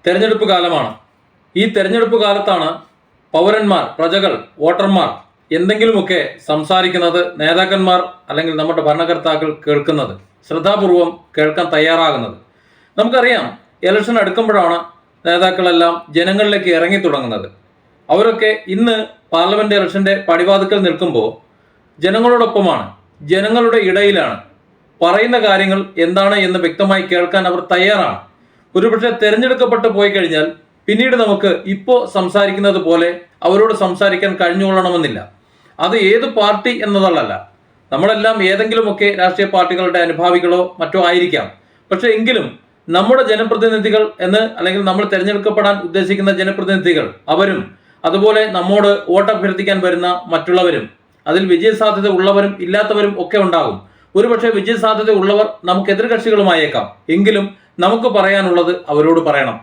തെരഞ്ഞെടുപ്പ് കാലമാണ്. ഈ തെരഞ്ഞെടുപ്പ് കാലത്താണ് പൗരന്മാർ, പ്രജകൾ, വോട്ടർമാർ എന്തെങ്കിലുമൊക്കെ സംസാരിക്കുന്നത് നേതാക്കന്മാർ അല്ലെങ്കിൽ നമ്മുടെ ഭരണകർത്താക്കൾ കേൾക്കുന്നത്, ശ്രദ്ധാപൂർവം കേൾക്കാൻ തയ്യാറാകുന്നത്. നമുക്കറിയാം, ഇലക്ഷൻ അടുക്കുമ്പോഴാണ് നേതാക്കളെല്ലാം ജനങ്ങളിലേക്ക് ഇറങ്ങി തുടങ്ങുന്നത്. അവരൊക്കെ ഇന്ന് പാർലമെന്റ് ഇലക്ഷന്റെ പടിവാതിക്കൽ നിൽക്കുമ്പോൾ ജനങ്ങളോടൊപ്പമാണ്, ജനങ്ങളുടെ ഇടയിലാണ്. പറയുന്ന കാര്യങ്ങൾ എന്താണ് എന്ന് വ്യക്തമായി കേൾക്കാൻ അവർ തയ്യാറാണ്. ഒരുപക്ഷെ തെരഞ്ഞെടുക്കപ്പെട്ട് പോയി കഴിഞ്ഞാൽ പിന്നീട് നമുക്ക് ഇപ്പോൾ സംസാരിക്കുന്നത് പോലെ അവരോട് സംസാരിക്കാൻ കഴിഞ്ഞുകൊള്ളണമെന്നില്ല. അത് ഏത് പാർട്ടി എന്നതല്ല. നമ്മളെല്ലാം ഏതെങ്കിലുമൊക്കെ രാഷ്ട്രീയ പാർട്ടികളുടെ അനുഭാവികളോ മറ്റോ ആയിരിക്കാം. പക്ഷെ എങ്കിലും നമ്മുടെ ജനപ്രതിനിധികൾ അല്ലെങ്കിൽ നമ്മൾ തിരഞ്ഞെടുക്കപ്പെടാൻ ഉദ്ദേശിക്കുന്ന ജനപ്രതിനിധികൾ, അവരും അതുപോലെ നമ്മോട് വോട്ട് അഭ്യർത്ഥിക്കാൻ വരുന്ന മറ്റുള്ളവരും, അതിൽ വിജയസാധ്യത ഉള്ളവരും ഇല്ലാത്തവരും ഒക്കെ ഉണ്ടാകും. ഒരുപക്ഷെ വിജയസാധ്യത ഉള്ളവർ നമുക്ക് എതിർകക്ഷികളുമായേക്കാം. എങ്കിലും നമുക്ക് പറയാനുള്ളത് അവരോട് പറയണം.